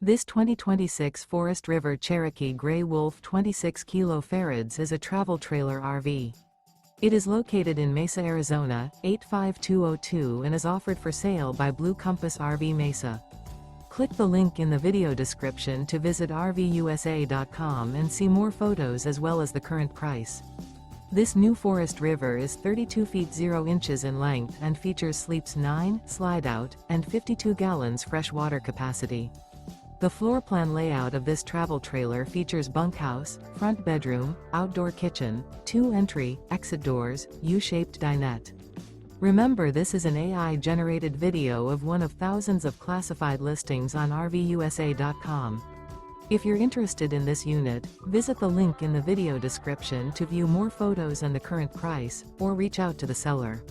This 2026 Forest River Cherokee Grey Wolf 26 kFarads is a travel trailer RV. It is located in Mesa, Arizona, 85202 and is offered for sale by Blue Compass RV Mesa. Click the link in the video description to visit RVUSA.com and see more photos as well as the current price. This new Forest River is 32 feet 0 inches in length and features sleeps 9, slide-out, and 52 gallons fresh water capacity. The floor plan layout of this travel trailer features bunkhouse, front bedroom, outdoor kitchen, 2 entry, exit doors, U-shaped dinette. Remember, this is an AI-generated video of one of thousands of classified listings on RVUSA.com. If you're interested in this unit, visit the link in the video description to view more photos and the current price, or reach out to the seller.